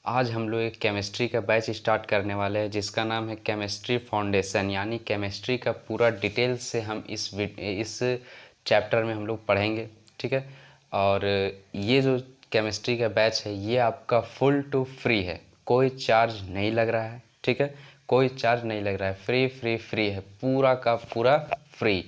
आज हम लोग एक केमिस्ट्री का बैच स्टार्ट करने वाले हैं जिसका नाम है केमिस्ट्री फाउंडेशन, यानी केमिस्ट्री का पूरा डिटेल से हम इस चैप्टर में हम लोग पढ़ेंगे। ठीक है। और ये जो केमिस्ट्री का बैच है ये आपका फुल टू फ्री है, कोई चार्ज नहीं लग रहा है। ठीक है, कोई चार्ज नहीं लग रहा है, फ्री फ्री फ्री है, पूरा का पूरा फ्री।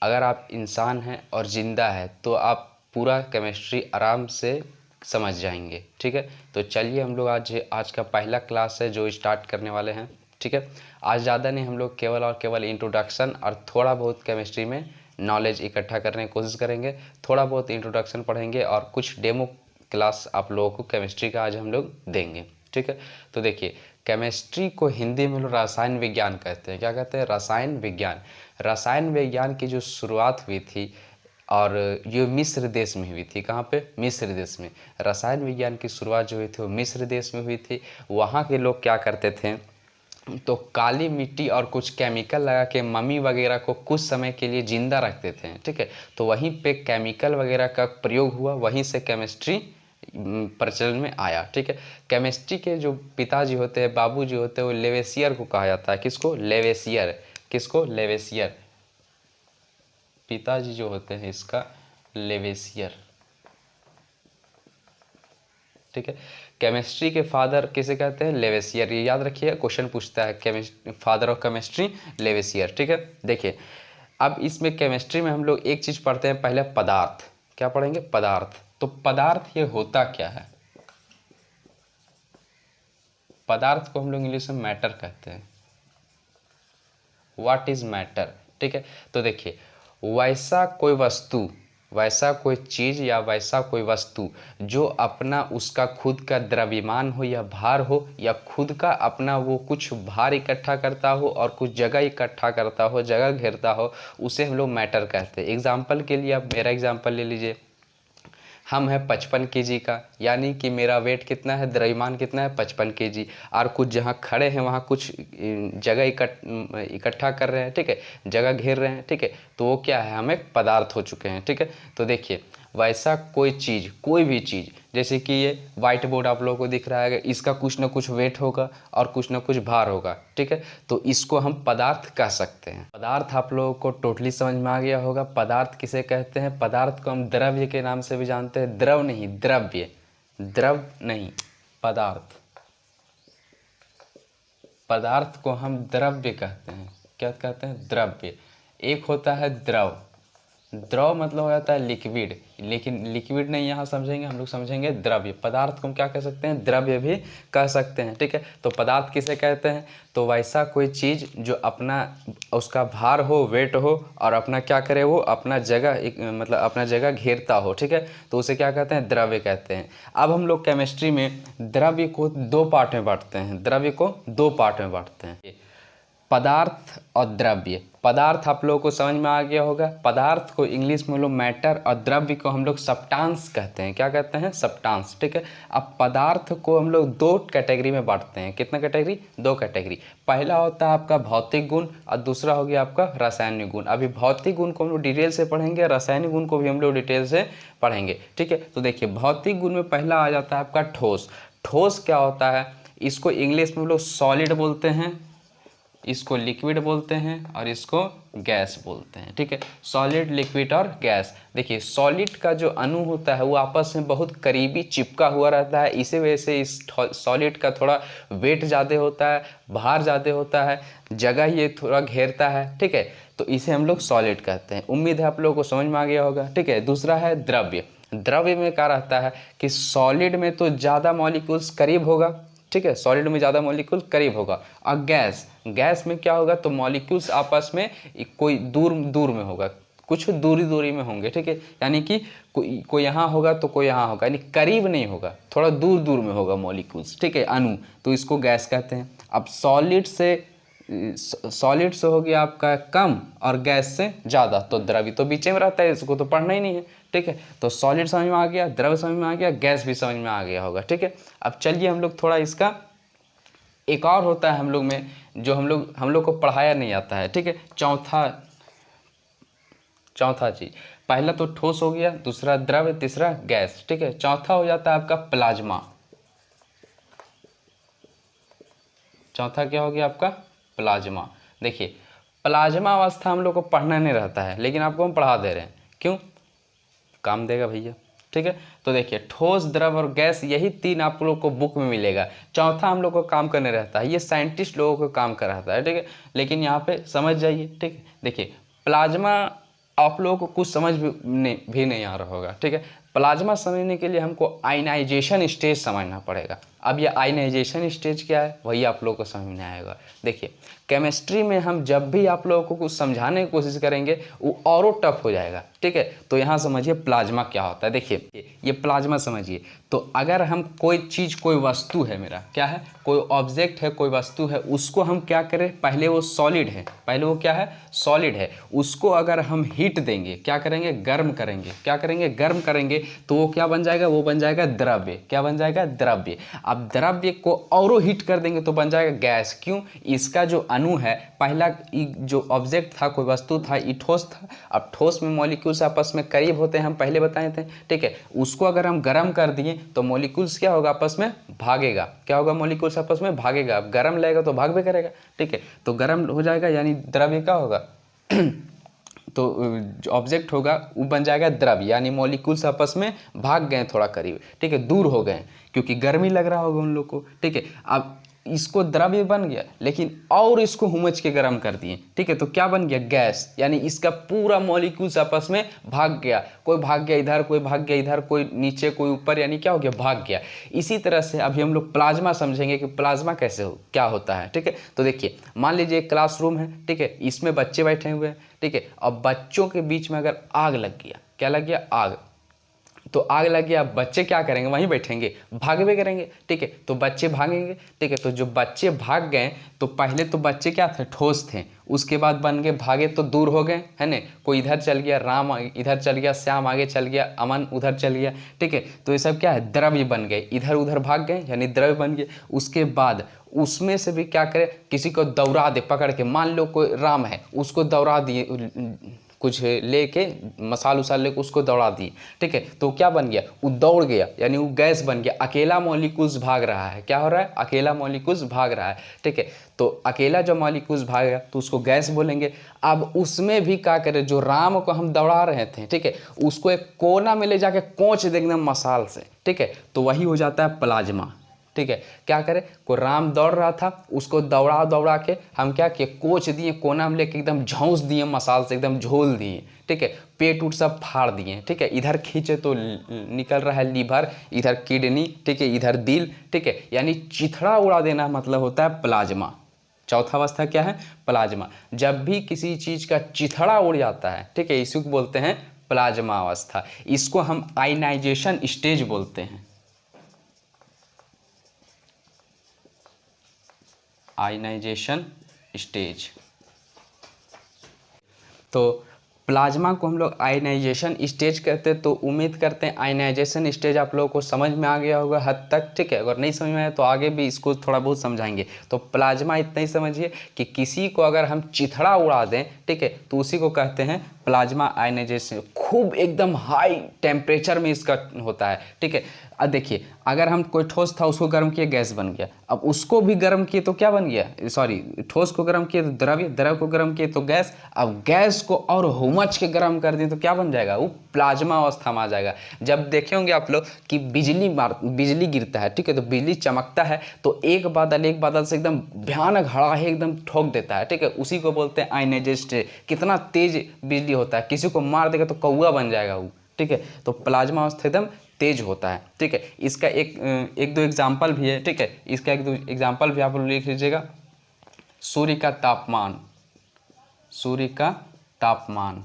अगर आप इंसान हैं और ज़िंदा है तो आप पूरा केमिस्ट्री आराम से समझ जाएंगे। ठीक है, तो चलिए हम लोग आज का पहला क्लास है जो स्टार्ट करने वाले हैं। ठीक है, आज ज़्यादा नहीं, हम लोग केवल और केवल इंट्रोडक्शन और थोड़ा बहुत केमिस्ट्री में नॉलेज इकट्ठा करने की कोशिश करेंगे। थोड़ा बहुत इंट्रोडक्शन पढ़ेंगे और कुछ डेमो क्लास आप लोगों को केमिस्ट्री का आज हम लोग देंगे। ठीक है, तो देखिए केमिस्ट्री को हिंदी में लोग रसायन विज्ञान कहते हैं। क्या कहते हैं? रसायन विज्ञान। रसायन विज्ञान की जो शुरुआत हुई थी और ये मिस्र देश में हुई थी। कहाँ पे? मिस्र देश में। रसायन विज्ञान की शुरुआत जो हुई थी वो मिस्र देश में हुई थी। वहाँ के लोग क्या करते थे, तो काली मिट्टी और कुछ केमिकल लगा के मम्मी वगैरह को कुछ समय के लिए ज़िंदा रखते थे। ठीक है, तो वहीं पे केमिकल वगैरह का प्रयोग हुआ, वहीं से केमिस्ट्री प्रचलन में आया। ठीक है, केमिस्ट्री के जो पिताजी होते हैं, बाबूजी होते हैं, वो लेवेसियर को कहा जाता है। किसको? लेवेसियर। किसको? लेवेसियर। पिताजी जो होते हैं इसका लेवेसियर। ठीक है, केमिस्ट्री के फादर किसे कहते हैं? लेवेसियर। ये याद रखिए, क्वेश्चन पूछता है केमिस्ट्री, फादर ऑफ केमिस्ट्री लेवेसियर। ठीक है, देखिए अब इसमें केमिस्ट्री में हम लोग एक चीज़ पढ़ते हैं पहले, पदार्थ। क्या पढ़ेंगे? पदार्थ। तो पदार्थ ये होता क्या है? पदार्थ को हम लोग इंग्लिश में मैटर कहते हैं। What is matter? ठीक है, तो देखिए वैसा कोई वस्तु, वैसा कोई चीज़ या वैसा कोई वस्तु जो अपना उसका खुद का द्रव्यमान हो या भार हो, या खुद का अपना वो कुछ भार इकट्ठा करता हो और कुछ जगह इकट्ठा करता हो, जगह घेरता हो, उसे हम लोग मैटर कहते हैं। एग्जाम्पल के लिए आप मेरा एग्जाम्पल ले लीजिए। हम है 55 केजी का, यानी कि मेरा वेट कितना है, द्रव्यमान कितना है, 55 केजी। और कुछ जहाँ खड़े हैं वहाँ कुछ जगह इकट्ठा कर रहे हैं। ठीक है, जगह घेर रहे हैं। ठीक है, तो वो क्या है, हम एक पदार्थ हो चुके हैं। ठीक है, तो देखिए वैसा कोई चीज़, कोई भी चीज़, जैसे कि ये वाइट बोर्ड आप लोगों को दिख रहा है, इसका कुछ ना कुछ वेट होगा और कुछ ना कुछ भार होगा। ठीक है, तो इसको हम पदार्थ कह सकते हैं। पदार्थ आप लोगों को टोटली समझ में आ गया होगा। पदार्थ किसे कहते हैं? पदार्थ को हम द्रव्य के नाम से भी जानते हैं। द्रव नहीं, द्रव्य। द्रव नहीं, पदार्थ। पदार्थ को हम द्रव्य कहते हैं। क्या कहते हैं? द्रव्य। एक होता है द्रव। द्रव मतलब हो जाता है लिक्विड, लेकिन लिक्विड नहीं यहाँ समझेंगे, हम लोग समझेंगे द्रव्य। पदार्थ को हम क्या कह सकते हैं? द्रव्य भी कह सकते हैं। ठीक है, तो पदार्थ किसे कहते हैं? तो वैसा कोई चीज़ जो अपना उसका भार हो, वेट हो, और अपना क्या करे, वो अपना जगह मतलब अपना जगह घेरता हो। ठीक है, तो उसे क्या कहते हैं? द्रव्य कहते हैं। अब हम लोग केमिस्ट्री में द्रव्य को दो पार्ट में बांटते हैं। द्रव्य को दो पार्ट में बांटते हैं, पदार्थ और द्रव्य। पदार्थ आप लोगों को समझ में आ गया होगा। पदार्थ को इंग्लिश में लोग मैटर और द्रव्य को हम लोग सब्सटेंस कहते हैं। क्या कहते हैं? सब्सटेंस। ठीक है, अब पदार्थ को हम लोग दो कैटेगरी में बांटते हैं। कितना कैटेगरी? दो कैटेगरी। पहला होता है आपका भौतिक गुण और दूसरा हो गया आपका रासायनिक गुण। अभी भौतिक गुण को हम लोग डिटेल से पढ़ेंगे, रासायनिक गुण को भी हम लोग डिटेल से पढ़ेंगे। ठीक है, तो देखिए भौतिक गुण में पहला आ जाता है आपका ठोस। ठोस क्या होता है? इसको इंग्लिश में हम लोग सॉलिड बोलते हैं, इसको लिक्विड बोलते हैं और इसको गैस बोलते हैं। ठीक है, सॉलिड, लिक्विड और गैस। देखिए सॉलिड का जो अणु होता है वो आपस में बहुत करीबी चिपका हुआ रहता है, इसी वजह से इस सॉलिड का थोड़ा वेट ज़्यादा होता है, भार ज़्यादा होता है, जगह ये थोड़ा घेरता है। ठीक है, तो इसे हम लोग सॉलिड कहते हैं। उम्मीद है आप लोगों को समझ में आ गया होगा। ठीक है, दूसरा है द्रव्य। द्रव्य में क्या रहता है कि सॉलिड में तो ज़्यादा मॉलिक्यूल्स करीब होगा। ठीक है, सॉलिड में ज़्यादा मॉलिक्यूल करीब होगा। और गैस, गैस में क्या होगा, तो मॉलिक्यूल्स आपस में कोई दूर दूर में होगा, कुछ दूरी दूरी में होंगे। ठीक है, यानी कि कोई यहाँ होगा तो कोई यहाँ होगा, यानी करीब नहीं होगा, थोड़ा दूर दूर में होगा मॉलिक्यूल्स। ठीक है, अणु, तो इसको गैस कहते हैं। अब सॉलिड से हो गया आपका कम और गैस से ज़्यादा, तो द्रव्य तो बीच में रहता है, इसको तो पढ़ना ही नहीं है। ठीक है, तो सॉलिड समझ में आ गया, द्रव्य समझ में आ गया, गैस भी समझ में आ गया होगा। ठीक है, अब चलिए हम लोग थोड़ा इसका एक और होता है हम लोग में जो हम लोग को पढ़ाया नहीं आता है। ठीक है, चौथा चीज, पहला तो ठोस हो गया, दूसरा द्रव्य, तीसरा गैस। ठीक है, चौथा हो जाता है आपका प्लाज्मा। चौथा क्या हो गया आपका प्लाज्मा। देखिए प्लाज्मा अवस्था हम लोग को पढ़ना नहीं रहता है, लेकिन आपको हम पढ़ा दे रहे हैं, क्यों, काम देगा भैया, ठीक है। तो देखिए ठोस, द्रव और गैस, यही तीन आप लोग को बुक में मिलेगा। चौथा हम लोग को काम करने रहता है, ये साइंटिस्ट लोगों को काम कर रहता है, ठीक है। लेकिन यहाँ पे समझ जाइए, ठीक है। देखिए प्लाज्मा आप लोगों को कुछ समझ भी नहीं आ रहा होगा, ठीक है। प्लाज्मा समझने के लिए हमको आयनाइजेशन स्टेज समझना पड़ेगा। अब ये आयनाइजेशन स्टेज क्या है वही आप लोगों को समझ में आएगा। देखिए केमिस्ट्री में हम जब भी आप लोगों को कुछ समझाने की कोशिश करेंगे वो और टफ हो जाएगा, ठीक है। तो यहाँ समझिए प्लाज्मा क्या होता है। देखिए ये प्लाज्मा समझिए, तो अगर हम कोई चीज़, कोई वस्तु है, मेरा क्या है, कोई ऑब्जेक्ट है, कोई वस्तु है, उसको हम क्या करें, पहले वो सॉलिड है, पहले वो क्या है, सॉलिड है, उसको अगर हम हीट देंगे, क्या करेंगे, गर्म करेंगे, क्या करेंगे, गर्म करेंगे, तो वो क्या बन जाएगा, वो बन जाएगा द्रव्य। क्या बन जाएगा, द्रव्य। अब द्रव्य को और हीट कर देंगे तो बन जाएगा गैस। क्यों, इसका जो अणु है, पहला जो ऑब्जेक्ट था, कोई वस्तु था, ये ठोस था। अब ठोस में मॉलिक्यूल्स आपस में करीब होते हैं, हम पहले बताए थे, ठीक है। उसको अगर हम गर्म कर दिए तो मॉलिक्यूल्स क्या होगा, आपस में भागेगा। क्या होगा, मॉलिक्यूल्स आपस में भागेगा। अब गर्म लगेगा तो भाग भी करेगा, ठीक है। तो गर्म हो जाएगा यानी द्रव्य क्या होगा तो जो ऑब्जेक्ट होगा वो बन जाएगा द्रव्य, यानी मॉलिक्यूल्स आपस में भाग गए थोड़ा करीब, ठीक है, दूर हो गए क्योंकि गर्मी लग रहा होगा उन लोग को, ठीक है। अब इसको द्रव्य बन गया, लेकिन और इसको हुमच के गर्म कर दिए, ठीक है, तो क्या बन गया, गैस। यानी इसका पूरा मॉलिक्यूल्स आपस में भाग गया, कोई भाग गया इधर, कोई भाग गया इधर, कोई नीचे, कोई ऊपर, यानी क्या हो गया, भाग गया। इसी तरह से अभी हम लोग प्लाज्मा समझेंगे कि प्लाज्मा कैसे क्या होता है, ठीक है। तो देखिए मान लीजिए एक क्लासरूम है, ठीक है, इसमें बच्चे बैठे हुए हैं, ठीक है। अब बच्चों के बीच में अगर आग लग गया, क्या लग गया, आग, तो आग लग गया, बच्चे क्या करेंगे, वहीं बैठेंगे, भागवे करेंगे, ठीक है। तो बच्चे भागेंगे, ठीक है। तो जो बच्चे भाग गए, तो पहले तो बच्चे क्या थे, ठोस थे, उसके बाद बन गए, भागे तो दूर हो गए, है ना। कोई इधर चल गया, राम इधर चल गया, श्याम आगे चल गया, अमन उधर चल गया, ठीक है। तो ये सब क्या है, द्रव्य बन गए, इधर उधर भाग गए यानी द्रव्य बन गए। उसके बाद उसमें से भी क्या करे, किसी को दौड़ा दे पकड़ के, मान लो कोई राम है, उसको दौड़ा दिए, कुछ लेके मसाल उसाल लेके उसको दौड़ा दिए, ठीक है। तो क्या बन गया, वो दौड़ गया यानी वो गैस बन गया। अकेला मॉलिक्यूल्स भाग रहा है, क्या हो रहा है, अकेला मॉलिक्यूल्स भाग रहा है, ठीक है। तो अकेला जो मॉलिक्यूल्स भागेगा तो उसको गैस बोलेंगे। अब उसमें भी क्या करें, जो राम को हम दौड़ा रहे थे, ठीक है, उसको एक कोना में ले जाके कोंच दे एकदम मसाल से, ठीक है, तो वही हो जाता है प्लाज्मा, ठीक है। क्या करें, को राम दौड़ रहा था, उसको दौड़ा दौड़ा के हम क्या किए, कोच दिए, कोना में लेके एकदम झौंस दिए मसाल से, एकदम झोल दिए, ठीक है। पेट उट सब फाड़ दिए, ठीक है। इधर खींचे तो निकल रहा है लीवर, इधर किडनी, ठीक है, इधर दिल, ठीक है। यानी चिथड़ा उड़ा देना मतलब होता है प्लाज्मा। चौथा अवस्था क्या है, प्लाज्मा। जब भी किसी चीज़ का चिथड़ा उड़ जाता है, ठीक है, इसी को बोलते हैं प्लाज्मा अवस्था। इसको हम आयनाइजेशन स्टेज बोलते हैं, आयनाइजेशन स्टेज। तो प्लाज्मा को हम लोग आयनाइजेशन स्टेज कहते हैं। तो उम्मीद करते हैं आयनाइजेशन स्टेज आप लोगों को समझ में आ गया होगा हद तक, ठीक है। अगर नहीं समझ में आया तो आगे भी इसको थोड़ा बहुत समझाएंगे। तो प्लाज्मा इतना ही समझिए कि किसी को अगर हम चिथड़ा उड़ा दें, ठीक है, तो उसी को कहते हैं प्लाज्मा आयनाइजेशन। खूब एकदम हाई टेम्परेचर में इसका होता है, ठीक है। अब देखिए अगर हम कोई ठोस था उसको गर्म किए, गैस बन गया। अब उसको भी गर्म किए तो क्या बन गया, सॉरी, ठोस को गर्म किए तो द्रव्य, द्रव्य को गर्म किए तो गैस। अब गैस को और हुमच के गर्म कर दिए तो क्या बन जाएगा, वो प्लाज्मा अवस्था में आ जाएगा। जब देखे होंगे आप लोग कि बिजली गिरता है, ठीक है, तो बिजली चमकता है तो एक बादल से एकदम भयानक हड़ाहे एकदम ठोक देता है, ठीक है, उसी को बोलते हैं आयनाइजेशन। कितना तेज बिजली होता है, किसी को मार देगा तो कौआ बन जाएगा वो, ठीक है। तो प्लाज्मा अवस्था एकदम तेज होता है, ठीक है। इसका एक दो एग्जाम्पल भी है, ठीक है, इसका एक दो एग्जाम्पल भी आप लोग लिख लीजिएगा। सूर्य का तापमान, सूर्य का तापमान,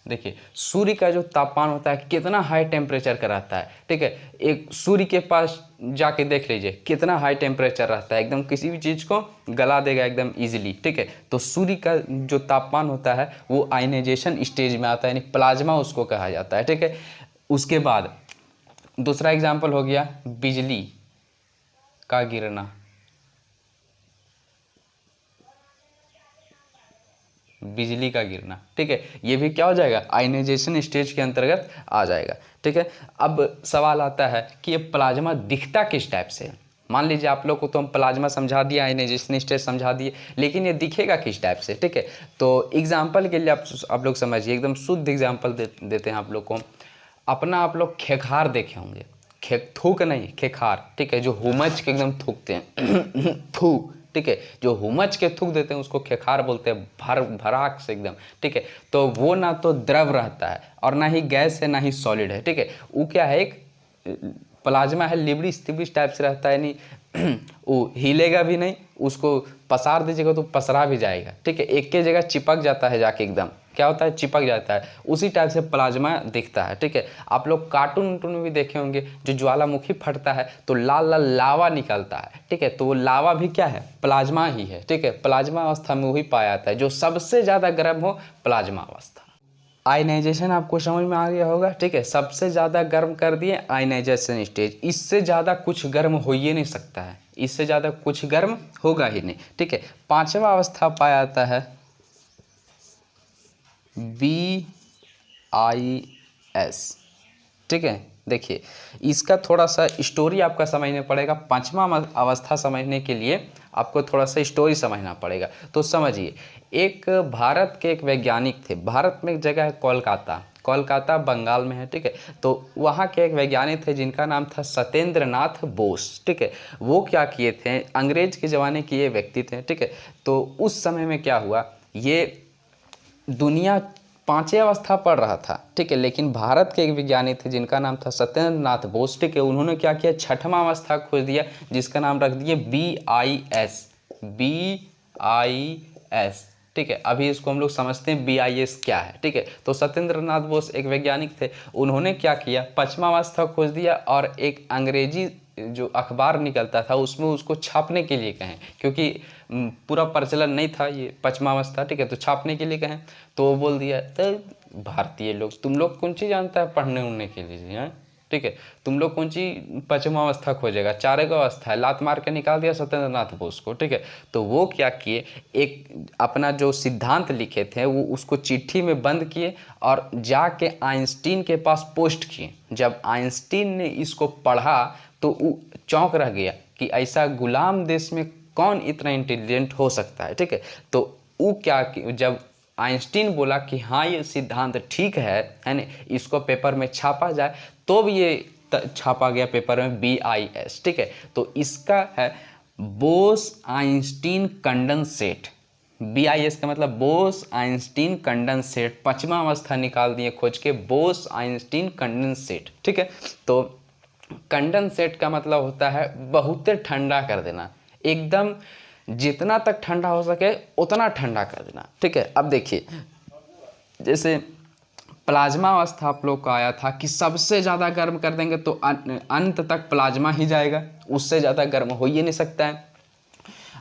देखिए सूर्य का जो तापमान होता है कितना हाई टेम्परेचर का रहता है, ठीक है। एक सूर्य के पास जाके देख लीजिए कितना हाई टेम्परेचर रहता है, एकदम किसी भी चीज़ को गला देगा एकदम इजीली, ठीक है। तो सूर्य का जो तापमान होता है वो आयनाइजेशन स्टेज में आता है, यानी प्लाज्मा उसको कहा जाता है, ठीक है। उसके बाद दूसरा एग्जाम्पल हो गया बिजली का गिरना, बिजली का गिरना, ठीक है, ये भी क्या हो जाएगा, आयनाइजेशन स्टेज के अंतर्गत आ जाएगा, ठीक है। अब सवाल आता है कि ये प्लाज्मा दिखता किस टाइप से है, मान लीजिए आप लोग को तो हम प्लाज्मा समझा दिया, आयनाइजेशन स्टेज समझा दिए, लेकिन ये दिखेगा किस टाइप से, ठीक है। तो एग्जाम्पल के लिए आप लोग समझिए, एकदम शुद्ध एग्जाम्पल देते हैं आप लोग को। आप लोग खेखार देखे होंगे, थूक नहीं, खेखार, ठीक है, जो हुमच के एकदम थूकते हैं थू, ठीक है, जो हुमच के थूक देते हैं उसको खेखार बोलते हैं, भराक से एकदम, ठीक है। तो वो ना तो द्रव रहता है और ना ही गैस है ना ही सॉलिड है, ठीक है। वो क्या है, एक प्लाज्मा है, लिब्रिस तिब्रिस टाइप से रहता है, नहीं वो हिलेगा भी नहीं, उसको पसार दीजिएगा तो पसरा भी जाएगा, ठीक है, एक के जगह चिपक जाता है जाके, एकदम क्या होता है, चिपक जाता है। उसी टाइप से प्लाज्मा दिखता है, ठीक है। आप लोग कार्टून उर्टून में भी देखे होंगे, जो ज्वालामुखी फटता है तो लाल लाल लावा निकलता है, ठीक है, तो वो लावा भी क्या है, प्लाज्मा ही है, ठीक है। प्लाज्मा अवस्था में वही पाया जाता है, जो सबसे ज़्यादा गर्म हो, प्लाज्मा अवस्था। आयनाइजेशन आपको समझ में आ गया होगा, ठीक है, सबसे ज़्यादा गर्म कर दिए आयनाइजेशन स्टेज, इससे ज़्यादा कुछ गर्म हो ही नहीं सकता है, इससे ज़्यादा कुछ गर्म होगा ही नहीं, ठीक है। पांचवा अवस्था पाया जाता है BIS, ठीक है। देखिए इसका थोड़ा सा स्टोरी आपका समझना पड़ेगा, पांचवा अवस्था समझने के लिए आपको थोड़ा सा स्टोरी समझना पड़ेगा। तो समझिए, एक भारत के एक वैज्ञानिक थे, भारत में एक जगह है कोलकाता, कोलकाता बंगाल में है, ठीक है। तो वहाँ के एक वैज्ञानिक थे जिनका नाम था सत्येंद्र नाथ बोस, ठीक है। वो क्या किए थे, अंग्रेज के ज़माने के ये व्यक्ति थे, ठीक है। तो उस समय में क्या हुआ, ये दुनिया पांचवें अवस्था पढ़ रहा था, ठीक है, लेकिन भारत के एक वैज्ञानिक थे जिनका नाम था सत्येंद्र नाथ बोस, ठीक है। उन्होंने क्या किया, छठवां अवस्था खोज दिया, जिसका नाम रख दिए BIS, BIS, ठीक है। अभी इसको हम लोग समझते हैं BIS क्या है, ठीक है। तो सत्येंद्र नाथ बोस एक वैज्ञानिक थे, उन्होंने क्या किया, पांचवा अवस्था खोज दिया और एक अंग्रेजी जो अखबार निकलता था उसमें उसको छापने के लिए कहें, क्योंकि पूरा प्रचलन नहीं था ये पांचवा अवस्था, ठीक है, तो छापने के लिए कहें। तो वो बोल दिया, तो भारतीय लोग, तुम लोग कौन चीज़ जानता है पढ़ने उड़ने के लिए हैं, ठीक है, तुम लोग कौन चीज पांचवा अवस्था खोजेगा, चारेगा अवस्था है, लात मार के निकाल दिया सत्येंद्र नाथ बोस को, ठीक है। तो वो क्या किए, एक अपना जो सिद्धांत लिखे थे वो उसको चिट्ठी में बंद किए और जाके आइंस्टीन के पास पोस्ट किए। जब आइंस्टीन ने इसको पढ़ा तो वो चौंक रह गया कि ऐसा गुलाम देश में कौन इतना इंटेलिजेंट हो सकता है, ठीक है। तो वो क्या, जब आइंस्टीन बोला कि हाँ ये सिद्धांत ठीक है ना, इसको पेपर में छापा जाए, तो भी ये छापा गया पेपर में BIS, ठीक है। तो इसका है बोस आइंस्टीन कंडेंसेट, BIS का मतलब बोस आइंस्टीन कंडेंसेट, पांचवा अवस्था निकाल दिए खोज के, बोस आइंस्टीन कंडेंसेट, ठीक है। तो कंडेंसेट का मतलब होता है बहुत ठंडा कर देना, एकदम जितना तक ठंडा हो सके उतना ठंडा कर देना, ठीक है। अब देखिए, जैसे प्लाज्मा अवस्था आप लोग का आया था कि सबसे ज़्यादा गर्म कर देंगे तो अंत तक प्लाज्मा ही जाएगा, उससे ज़्यादा गर्म हो ही नहीं सकता है।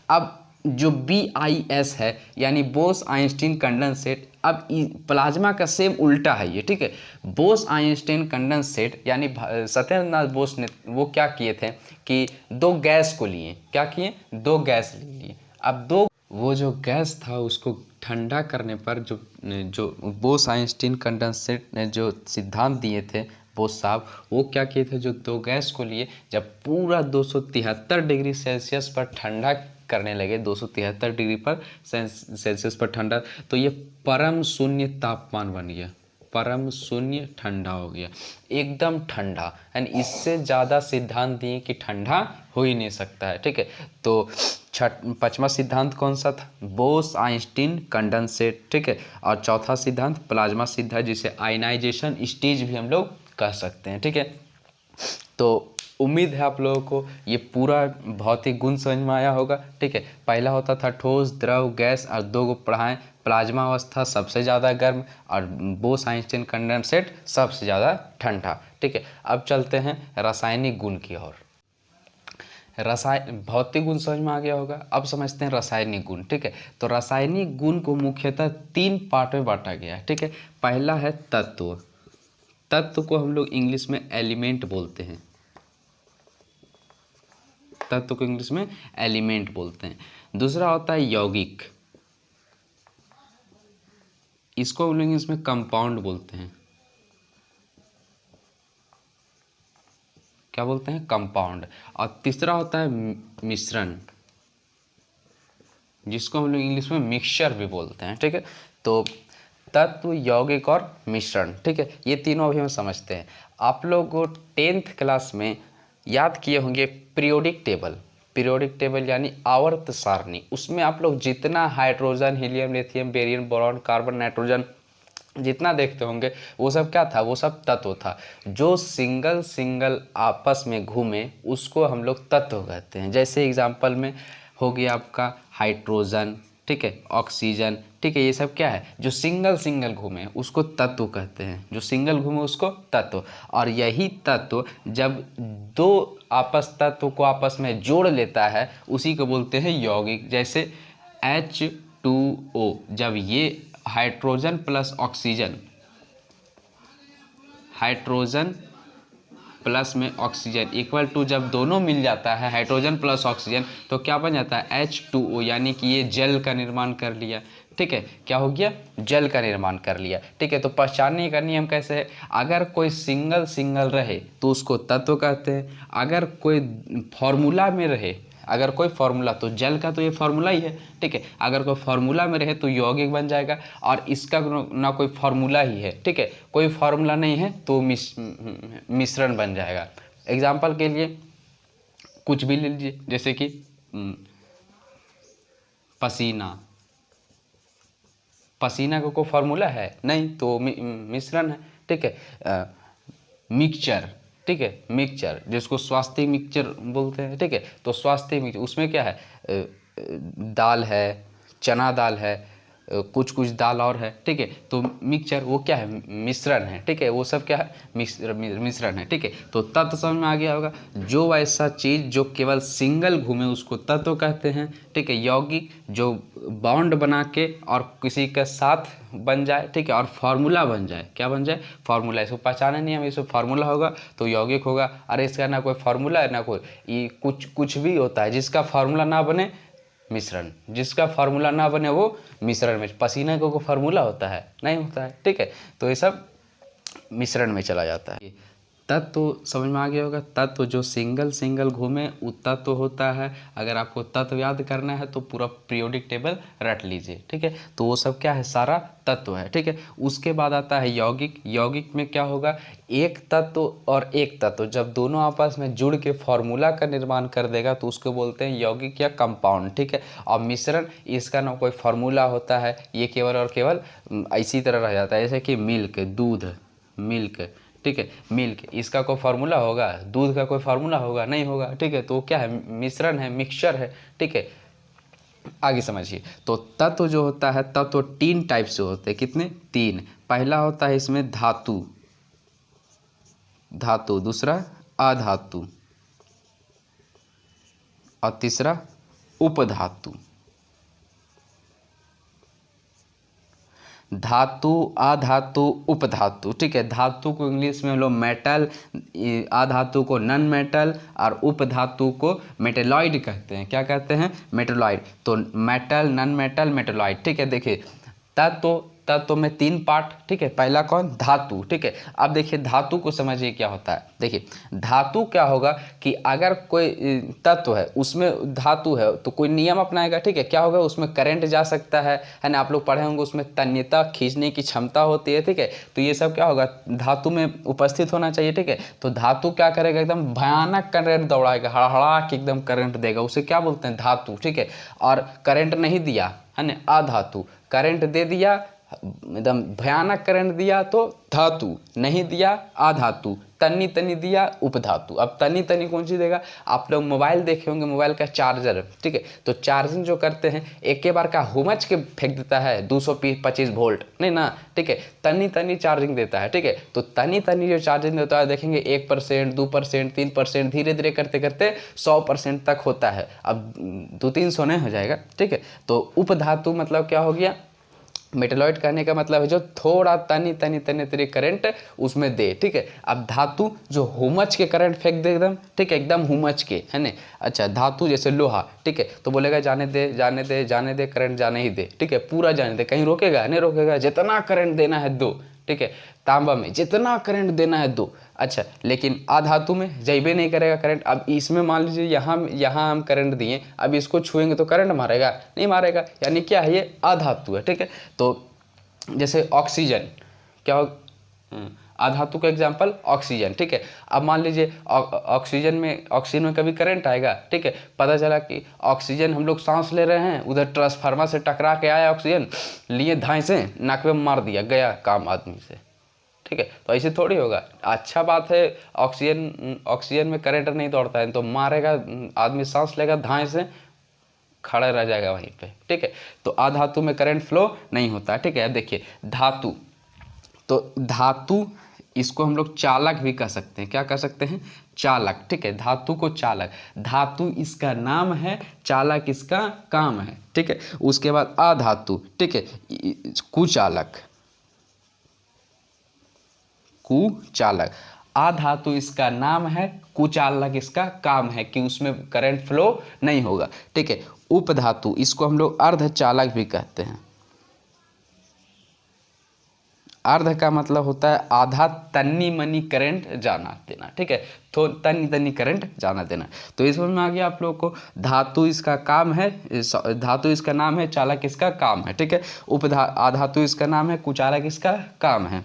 अब जो BIS है यानी बोस आइंस्टीन कंडेंसेट, अब प्लाज्मा का सेम उल्टा है ये, ठीक है। बोस आइंस्टीन कंडेंसेट यानी सत्येंद्र नाथ बोस ने वो क्या किए थे कि दो गैस को लिए, क्या किए, दो गैस लिए। अब दो, वो जो गैस था उसको ठंडा करने पर जो जो बोस आइंस्टीन कंडेंसेट ने जो सिद्धांत दिए थे बोस साहब, वो क्या किए थे, जो दो गैस को लिए जब पूरा 273 डिग्री सेल्सियस पर ठंडा करने लगे, 273 डिग्री पर सेल्सियस पर ठंडा, तो ये परम शून्य तापमान बन गया, परम शून्य ठंडा हो गया, एकदम ठंडा, एंड इससे ज़्यादा सिद्धांत दिए कि ठंडा हो ही नहीं सकता है, ठीक है। तो पांचवा सिद्धांत कौन सा था, बोस आइंस्टीन कंडेंसेट, ठीक है। और चौथा सिद्धांत प्लाज्मा सिद्धांत, जिसे आयनाइजेशन स्टेज भी हम लोग कह सकते हैं, ठीक है। तो उम्मीद है आप लोगों को ये पूरा भौतिक गुण समझ में आया होगा, ठीक है। पहला होता था ठोस, द्रव, गैस, और दो को पढ़ाएं, प्लाज्मा अवस्था सबसे ज़्यादा गर्म और बोस आइंस्टीन कंडेंसेट सबसे ज़्यादा ठंडा, ठीक है। अब चलते हैं रासायनिक गुण की ओर। भौतिक गुण समझ में आ गया होगा, अब समझते हैं रासायनिक गुण, ठीक है। तो रासायनिक गुण को मुख्यतः 3 पार्ट में बांटा गया है, ठीक है। पहला है तत्व, तत्व को हम लोग इंग्लिश में एलिमेंट बोलते हैं, तत्व को इंग्लिश में एलिमेंट बोलते हैं। दूसरा होता है यौगिक, इसको हम लोग इंग्लिश में कंपाउंड बोलते हैं, क्या बोलते हैं, कंपाउंड। और तीसरा होता है मिश्रण, जिसको हम लोग इंग्लिश में मिक्सचर भी बोलते हैं, ठीक है। तो तत्व, यौगिक और मिश्रण, ठीक है, ये तीनों अभी हम समझते हैं। आप लोग को 10th क्लास में याद किए होंगे पीरियोडिक टेबल, पीरियोडिक टेबल यानी आवर्त सारणी। उसमें आप लोग जितना hydrogen, helium, lithium, barium, boron, carbon, nitrogen जितना देखते होंगे वो सब क्या था, वो सब तत्व था। जो सिंगल सिंगल आपस में घूमे उसको हम लोग तत्व कहते हैं। जैसे एग्जांपल में हो गया आपका हाइड्रोजन, ठीक है, ऑक्सीजन, ठीक है, ये सब क्या है, जो सिंगल सिंगल घूमे उसको तत्व कहते हैं, जो सिंगल घूमे उसको तत्व। और यही तत्व जब दो आपस तत्व को आपस में जोड़ लेता है उसी को बोलते हैं यौगिक। जैसे H2O, जब ये hydrogen plus oxygen, hydrogen plus में ऑक्सीजन इक्वल टू, जब दोनों मिल जाता है हाइड्रोजन प्लस ऑक्सीजन तो क्या बन जाता है, H2O, यानी कि ये जल का निर्माण कर लिया, ठीक है। क्या हो गया, जल का निर्माण कर लिया, ठीक है। तो पहचानने का नियम कैसे है, अगर कोई सिंगल सिंगल रहे तो उसको तत्व कहते हैं। अगर कोई फॉर्मूला में रहे, अगर कोई फार्मूला, तो जल का तो ये फार्मूला ही है, ठीक है। अगर कोई फार्मूला में रहे तो यौगिक बन जाएगा, और इसका ना कोई फार्मूला ही है, ठीक है, कोई फार्मूला नहीं है तो मिश्रण बन जाएगा। एग्जाम्पल के लिए कुछ भी ले लीजिए, जैसे कि पसीना, पसीना का कोई फार्मूला है नहीं, तो मिश्रण है, ठीक है। मिक्सचर, ठीक है, मिक्सचर जिसको स्वास्थ्य मिक्सचर बोलते हैं, ठीक है। तो स्वास्थ्य मिक्सचर उसमें क्या है, दाल है, चना दाल है, कुछ कुछ दाल और है, ठीक है। तो मिक्सचर वो क्या है, मिश्रण है, ठीक है, वो सब क्या है, मिश्रण है, ठीक है। तो तत्व समझ में आ गया होगा, जो ऐसा चीज़ जो केवल सिंगल घूमे उसको तत्व कहते हैं, ठीक है। यौगिक जो बॉन्ड बना के और किसी के साथ बन जाए, ठीक है, और फार्मूला बन जाए, क्या बन जाए, फार्मूला। इसको पहचाने नहीं हमें, इसको फार्मूला होगा तो यौगिक होगा। अरे इसका ना कोई फार्मूला है ना कोई, ये कुछ भी होता है, जिसका फार्मूला ना बने मिश्रण, जिसका फार्मूला ना बने वो मिश्रण में। पसीने को फार्मूला होता है, नहीं होता है, ठीक है। तो ये सब मिश्रण में चला जाता है। तत्व समझ में आ गया होगा, तत्व जो सिंगल सिंगल घूमे वो तत्व होता है। अगर आपको तत्व याद करना है तो पूरा पीरियोडिक टेबल रट लीजिए, ठीक है। तो वो सब क्या है, सारा तत्व है, ठीक है। उसके बाद आता है यौगिक। यौगिक में क्या होगा, एक तत्व और एक तत्व जब दोनों आपस में जुड़ के फॉर्मूला का निर्माण कर देगा तो उसको बोलते हैं यौगिक या कंपाउंड, ठीक है। और मिश्रण, इसका ना कोई फार्मूला होता है, ये केवल और केवल इसी तरह रह जाता है। जैसे कि मिल्क, दूध, मिल्क, ठीक है, मिल्क, इसका कोई फार्मूला होगा, दूध का कोई फार्मूला होगा, नहीं होगा, ठीक है। तो क्या है, मिश्रण है, मिक्सचर है, ठीक है। आगे समझिए, तो तत्व जो होता है, तत्व 3 टाइप से होते हैं। कितने, 3। पहला होता है इसमें धातु, धातु, दूसरा अधातु, और तीसरा उपधातु। धातु, अधातु, उपधातु, ठीक है। धातु को इंग्लिश में हम लोग मेटल, अधातु को नॉन मेटल, और उपधातु को मेटेलॉइड कहते हैं। क्या कहते हैं, मेटेलॉइड। तो मेटल, नॉन मेटल, मेटेलॉइड, ठीक है। देखिए तत्व में 3 पार्ट, ठीक है। पहला कौन, धातु, ठीक है। अब देखिए धातु को समझिए क्या होता है। देखिए धातु क्या होगा कि अगर कोई तत्व है उसमें धातु है तो कोई नियम अपनाएगा, ठीक है। क्या होगा, उसमें करंट जा सकता है ना। आप लोग पढ़े होंगे उसमें तन्यता, खींचने की क्षमता होती है, ठीक है। तो ये सब क्या होगा, धातु में उपस्थित होना चाहिए, ठीक है। तो धातु क्या करेगा, एकदम भयानक करंट दौड़ाएगा, हड़हड़ा के एकदम करंट देगा, उसे क्या बोलते हैं, धातु, ठीक है। और करंट नहीं दिया है ना, अधातु। करंट दे दिया, एकदम भयानक करंट दिया तो धातु, नहीं दिया अधातु, तनी तनी दिया उपधातु। अब तनी तनी कौन सी देगा, आप लोग मोबाइल देखे होंगे, मोबाइल का चार्जर, ठीक है। तो चार्जिंग जो करते हैं एक के बार का हुमच के फेंक देता है 225 वोल्ट, नहीं ना, ठीक है। तनी तनी चार्जिंग देता है, ठीक है। तो तनी तनी जो चार्जिंग देता है देखेंगे 1%, 2%, 3%, धीरे धीरे करते करते 100% तक होता है। अब 200-300 नहीं हो जाएगा, ठीक है। तो उपधातु मतलब क्या हो गया, मेटेलॉइड कहने का मतलब है जो थोड़ा तनी तनी तनी तनी करंट उसमें दे, ठीक है। अब धातु जो हुमच के करंट फेंक दे एकदम, ठीक है, एकदम हुमच के, है ना। अच्छा, धातु जैसे लोहा, ठीक है, तो बोलेगा जाने दे जाने दे जाने दे, करंट जाने ही दे, ठीक है, पूरा जाने दे, कहीं रोकेगा नहीं, रोकेगा, जितना करंट देना है दो, ठीक है। तांबा में जितना करंट देना है दो। अच्छा, लेकिन अधातु में जैबे नहीं करेगा करंट। अब इसमें मान लीजिए यहाँ हम करंट दिए, अब इसको छुएंगे तो करंट मारेगा? नहीं मारेगा, यानी क्या है, ये अधातु है। ठीक है, तो जैसे ऑक्सीजन क्या हो, अधातु का एग्जाम्पल ऑक्सीजन। ठीक है, अब मान लीजिए ऑक्सीजन में कभी करंट आएगा? ठीक है, पता चला कि ऑक्सीजन हम लोग सांस ले रहे हैं, उधर ट्रांसफार्मर से टकरा के आया ऑक्सीजन, लिए धाए से नाक में मार दिया, गया काम आदमी से। ठीक है, तो ऐसे थोड़ी होगा। अच्छा बात है, ऑक्सीजन में करंट नहीं दौड़ता है तो मारेगा, आदमी सांस लेगा, धाए से खड़ा रह जाएगा वहीं पे। ठीक है, तो अधातु में करंट फ्लो नहीं होता है। ठीक है, अब देखिए धातु, तो धातु इसको हम लोग चालक भी कह सकते हैं। क्या कह सकते हैं? चालक। ठीक है, धातु को चालक, धातु इसका नाम है, चालक इसका काम है। ठीक है, उसके बाद अधातु, ठीक है, कुचालक, कुचालक। अधातु इसका नाम है, कुचालक इसका काम है कि उसमें करंट फ्लो नहीं होगा। ठीक है, उपधातु इसको हम लोग अर्धचालक भी कहते हैं। अर्ध का मतलब होता है आधा, तन्नी मनी करंट जाना देना। ठीक है, तो तन्नी तन्नी करंट जाना देना। तो इस में आ गया आप लोगों को, धातु इसका काम है, धातु इसका नाम है, चालक इसका काम है। ठीक है, अधातु इसका नाम है, कुचालक इसका काम है,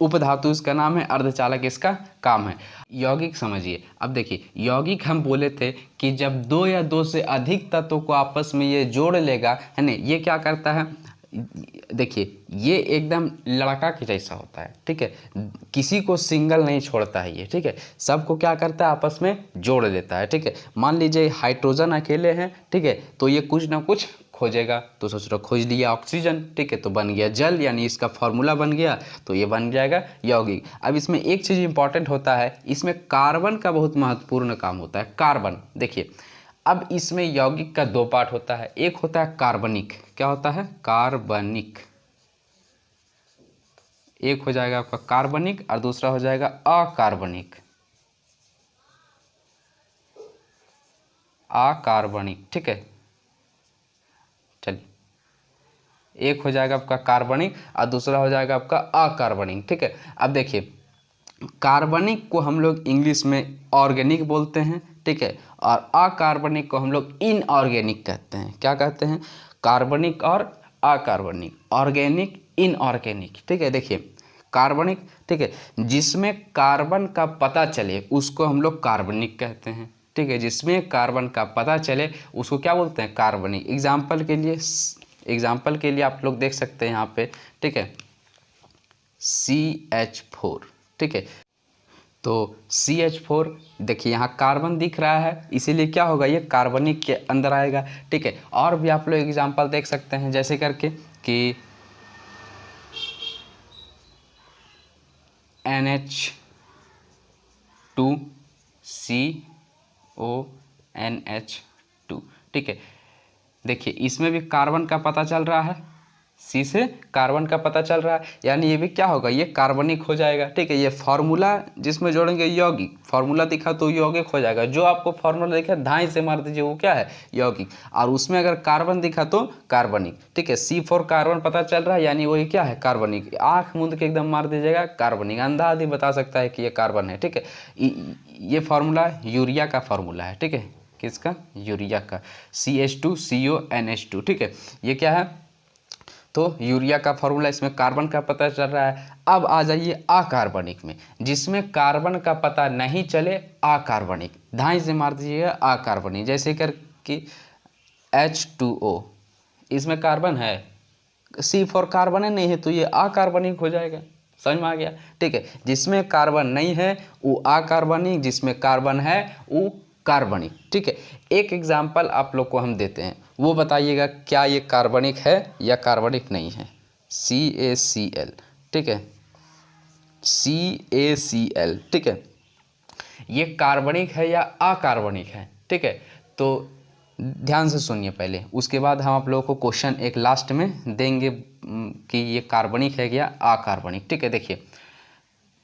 उपधातु इसका नाम है, अर्धचालक इसका काम है। यौगिक समझिए, अब देखिए यौगिक हम बोले थे कि जब दो या दो से अधिक तत्वों को आपस में ये जोड़ लेगा, है ना, ये क्या करता है, देखिए ये एकदम लड़का के जैसा होता है। ठीक है, किसी को सिंगल नहीं छोड़ता है ये। ठीक है, सबको क्या करता है, आपस में जोड़ देता है। ठीक है, मान लीजिए हाइड्रोजन अकेले हैं, ठीक है, तो ये कुछ ना कुछ खोजेगा, तो सोच लो खोज लिया ऑक्सीजन। ठीक है, तो बन गया जल, यानी इसका फॉर्मूला बन गया, तो ये बन जाएगा यौगिक। अब इसमें एक चीज़ इंपॉर्टेंट होता है, इसमें कार्बन का बहुत महत्वपूर्ण काम होता है। कार्बन देखिए, अब इसमें यौगिक का दो पार्ट होता है, एक होता है कार्बनिक। क्या होता है? कार्बनिक। एक हो जाएगा आपका कार्बनिक और दूसरा हो जाएगा अकार्बनिक। अकार्बनिक, ठीक है, चलिए, एक हो जाएगा आपका कार्बनिक और दूसरा हो जाएगा आपका अकार्बनिक। ठीक है, अब देखिए कार्बनिक को हम लोग इंग्लिश में ऑर्गेनिक बोलते हैं। ठीक है, और अकार्बनिक को हम लोग इनऑर्गेनिक कहते हैं। क्या कहते हैं? कार्बनिक और अकार्बनिक, ऑर्गेनिक, इनऑर्गेनिक। ठीक है, देखिए कार्बनिक, ठीक है, जिसमें कार्बन का पता चले उसको हम लोग कार्बनिक कहते हैं। ठीक है, जिसमें कार्बन का पता चले उसको क्या बोलते हैं? कार्बनिक। एग्जाम्पल के लिए आप लोग देख सकते हैं यहाँ पे, ठीक है, CH4। ठीक है, तो CH4 देखिए यहाँ कार्बन दिख रहा है, इसीलिए क्या होगा, ये कार्बनिक के अंदर आएगा। ठीक है, और भी आप लोग एग्जांपल देख सकते हैं जैसे करके कि NH2CONH2। ठीक है, देखिए इसमें भी कार्बन का पता चल रहा है, सी से कार्बन का पता चल रहा है, यानी ये भी क्या होगा, ये कार्बनिक हो जाएगा। ठीक है, ये फार्मूला जिसमें जोड़ेंगे यौगिक, फार्मूला दिखा तो यौगिक हो जाएगा। जो आपको फार्मूला दिखा धाई से मार दीजिए, वो क्या है? यौगिक। और उसमें अगर कार्बन दिखा तो कार्बनिक। ठीक है, C4 कार्बन पता चल रहा है, यानी वही क्या है? कार्बनिक। आँख मूंद के एकदम मार दीजिएगा, कार्बनिक। अंधा आदमी बता सकता है कि ये कार्बन है। ठीक है, ये फार्मूला यूरिया का फार्मूला है। ठीक है, किसका? यूरिया का, CH2CONH2। ठीक है, ये क्या है? तो यूरिया का फार्मूला, इसमें कार्बन का पता चल रहा है। अब आ जाइए अकार्बनिक में, जिसमें कार्बन का पता नहीं चले, अकार्बनिक। धाई से मार दीजिएगा अकार्बनिक। जैसे कर कि H2O, इसमें कार्बन है, C4 कार्बन है नहीं है, तो ये अकार्बनिक हो जाएगा। समझ में आ गया? ठीक है, जिसमें कार्बन नहीं है वो अकार्बनिक, जिसमें कार्बन है वो कार्बनिक। ठीक है, एक एग्जाम्पल आप लोग को हम देते हैं, वो बताइएगा क्या ये कार्बनिक है या कार्बनिक नहीं है। CaCl। ठीक है, CaCl। ठीक है, ये कार्बनिक है या अकार्बनिक है? ठीक है, तो ध्यान से सुनिए पहले, उसके बाद हम आप लोगों को क्वेश्चन एक लास्ट में देंगे कि ये कार्बनिक है या अकार्बनिक। ठीक है, देखिए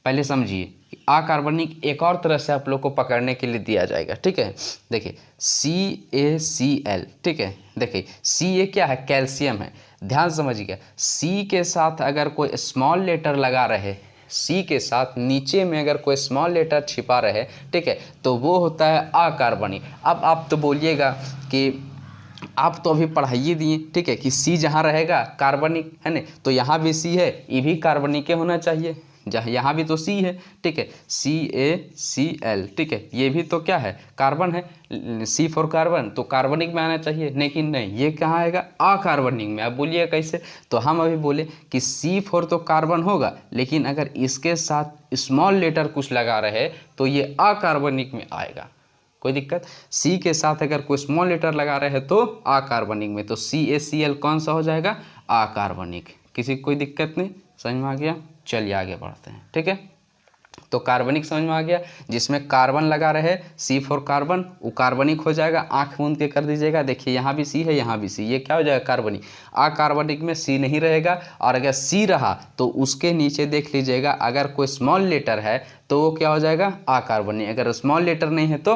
पहले समझिए, अकार्बनिक एक और तरह से आप लोग को पकड़ने के लिए दिया जाएगा। ठीक है, देखिए CaCl। ठीक है, देखिए Ca क्या है? कैल्शियम है। ध्यान समझिएगा, C के साथ अगर कोई स्मॉल लेटर लगा रहे सी के साथ नीचे में अगर कोई स्मॉल लेटर छिपा रहे, ठीक है, तो वो होता है अकार्बनिक। अब आप तो बोलिएगा कि आप तो अभी पढ़ाइए दिए, ठीक है, कि सी जहाँ रहेगा कार्बनिक है ना, तो यहाँ भी सी है, ये भी कार्बनिक के होना चाहिए, जहाँ यहाँ भी तो सी है, ठीक है, CaCl, ठीक है, ये भी तो क्या है, कार्बन है, C फॉर कार्बन, तो कार्बनिक में आना चाहिए, लेकिन नहीं, ये कहाँ आएगा, अकार्बनिक में। आप बोलिए कैसे, तो हम अभी बोले कि C फॉर तो कार्बन होगा, लेकिन अगर इसके साथ स्मॉल लेटर कुछ लगा रहे तो ये अकार्बनिक में आएगा, कोई दिक्कत। सी के साथ अगर कोई स्मॉल लेटर लगा रहे हैं तो अकार्बनिक में, तो CaCl कौन सा हो जाएगा, अकार्बनिक। किसी को कोई दिक्कत नहीं, समझ में आ गया। चलिए आगे बढ़ते हैं, ठीक है। तो कार्बनिक समझ में आ गया, जिसमें कार्बन लगा रहे, C फॉर कार्बन, वो कार्बनिक हो जाएगा। आँख मूंद के कर दीजिएगा, देखिए यहाँ भी C है, यहाँ भी C, ये क्या हो जाएगा, कार्बनिक। अकार्बनिक में C नहीं रहेगा, और अगर C रहा तो उसके नीचे देख लीजिएगा अगर कोई स्मॉल लेटर है तो वो क्या हो जाएगा, अकार्बनिक। अगर स्मॉल लेटर नहीं है तो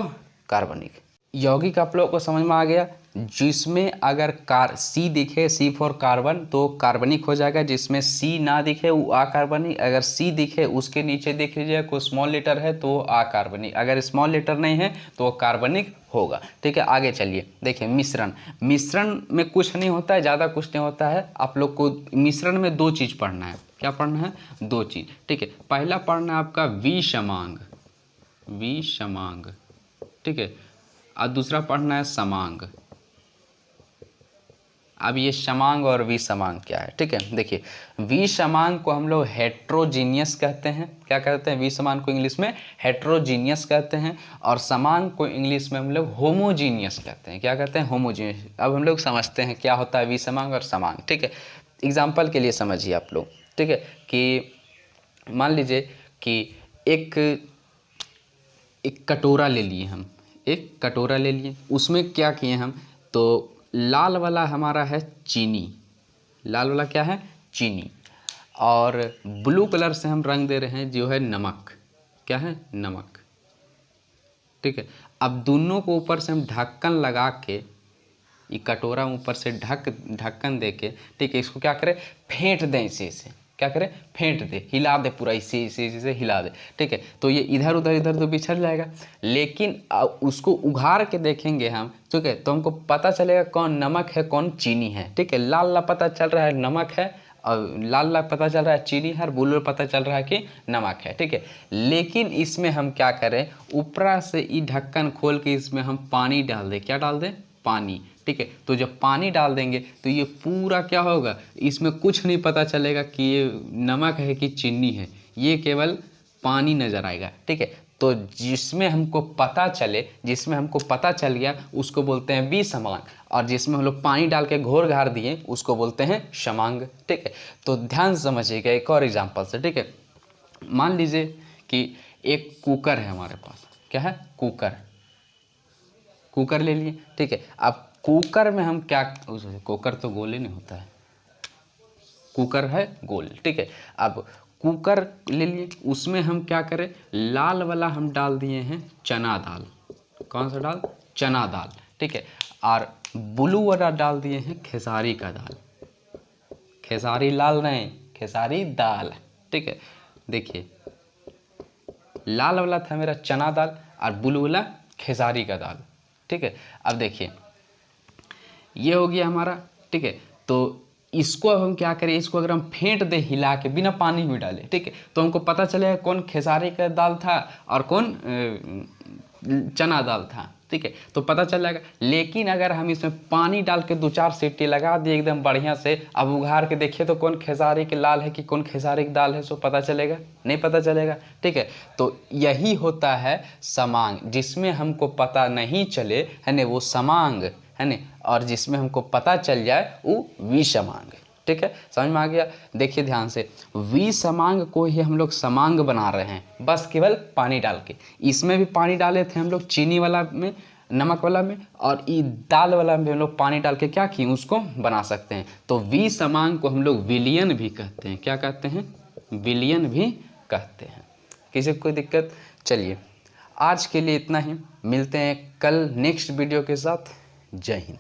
कार्बनिक। यौगिक आप लोगों को समझ में आ गया, जिसमें अगर सी दिखे, C फॉर कार्बन, तो कार्बनिक हो जाएगा। जिसमें C ना दिखे वो अकार्बनिक। अगर C दिखे उसके नीचे देख लीजिए कोई स्मॉल लेटर है तो अकार्बनिक। अगर स्मॉल लेटर नहीं है तो वो कार्बनिक होगा, ठीक है। आगे चलिए, देखिए मिश्रण। मिश्रण में कुछ नहीं होता है, ज़्यादा कुछ नहीं होता है। आप लोग को मिश्रण में दो चीज़ पढ़ना है। क्या पढ़ना है, दो चीज़, ठीक है। पहला पढ़ना है आपका विषमांग, विषमांग, ठीक है, और दूसरा पढ़ना है समांग। अब ये समांग और विषमांग क्या है, ठीक है। देखिए विषमांग को हम लोग हेट्रोजीनियस कहते हैं। क्या कहते हैं, विषमांग को इंग्लिश में हेट्रोजीनियस कहते हैं, और समांग को इंग्लिश में हम लोग होमोजीनियस कहते हैं। क्या कहते हैं, होमोजीनियस। अब हम लोग समझते हैं क्या होता है विषमांग और समांग, ठीक है। एग्जाम्पल के लिए समझिए आप लोग, ठीक है, कि मान लीजिए कि एक कटोरा ले लिए हम, एक कटोरा ले लिए, उसमें क्या किए हम, तो लाल वाला हमारा है चीनी, लाल वाला क्या है, चीनी, और ब्लू कलर से हम रंग दे रहे हैं जो है नमक। क्या है, नमक, ठीक है। अब दोनों को ऊपर से हम ढक्कन लगा के, ये कटोरा ऊपर से ढक्कन दे के, ठीक है, इसको क्या करें, फेंट दें इसे, क्या करें, फेंट दे, हिला दे, पूरा इसे हिला दे, ठीक है। तो ये इधर उधर तो बिछड़ जाएगा, लेकिन उसको उघाड़ के देखेंगे हम, ठीक है, तो हमको पता चलेगा कौन नमक है कौन चीनी है, ठीक है। लाल लाल पता चल रहा है नमक है, और लाल लाल पता चल रहा है चीनी है, और ब्लू पता चल रहा है कि नमक है, ठीक है। लेकिन इसमें हम क्या करें, ऊपर से ये ढक्कन खोल के इसमें हम पानी डाल दें। क्या डाल दें, पानी, ठीक है। तो जब पानी डाल देंगे तो ये पूरा क्या होगा, इसमें कुछ नहीं पता चलेगा कि ये नमक है कि चीनी है, ये केवल पानी नज़र आएगा, ठीक है। तो जिसमें हमको पता चल गया उसको बोलते हैं विषमांग, और जिसमें हम लोग पानी डाल के घोर घार दिए उसको बोलते हैं समांग, ठीक है। तो ध्यान से समझिएगा एक और एग्जाम्पल से, ठीक है। मान लीजिए कि एक कुकर है हमारे पास। क्या है, कुकर ले लिए, ठीक है। अब कुकर में हम क्या, कुकर तो गोल ही नहीं होता है, कुकर है गोल, ठीक है। अब कुकर ले लिए, उसमें हम क्या करें, लाल वाला हम डाल दिए हैं चना दाल। कौन सा दाल, चना दाल, ठीक है। और ब्लू वाला डाल दिए हैं खेसारी का दाल, खेसारी लाल नहीं, खेसारी दाल, ठीक है। देखिए लाल वाला था मेरा चना दाल, और ब्लू वाला खेसारी का दाल, ठीक है। अब देखिए ये हो गया हमारा, ठीक है। तो इसको अब हम क्या करें, इसको अगर हम फेंट दे हिला के बिना पानी में डाले, ठीक है, तो हमको पता चलेगा कौन खेसारी का दाल था और कौन चना दाल था, ठीक है। तो पता चल जाएगा। लेकिन अगर हम इसमें पानी डाल के 2-4 सीटी लगा दिए एकदम बढ़िया से, अब उघाड़ के देखिए तो कौन खेसारी की लाल है कि कौन खेसारी की दाल है, सो पता चलेगा, नहीं पता चलेगा, ठीक है। तो यही होता है समांग, जिसमें हमको पता नहीं चले है ना वो समांग है ना, और जिसमें हमको पता चल जाए वो विषमांग, ठीक है। समझ में आ गया। देखिए ध्यान से, विषमांग को ही हम लोग समांग बना रहे हैं, बस केवल पानी डाल के। इसमें भी पानी डाले थे हम लोग, चीनी वाला में, नमक वाला में, और ये दाल वाला में हम लोग पानी डाल के क्या किए, उसको बना सकते हैं। तो विषमांग को हम लोग विलयन भी कहते हैं। क्या कहते हैं, विलयन भी कहते हैं। किसी को कोई दिक्कत। चलिए आज के लिए इतना ही, मिलते हैं कल नेक्स्ट वीडियो के साथ। जय हिंद।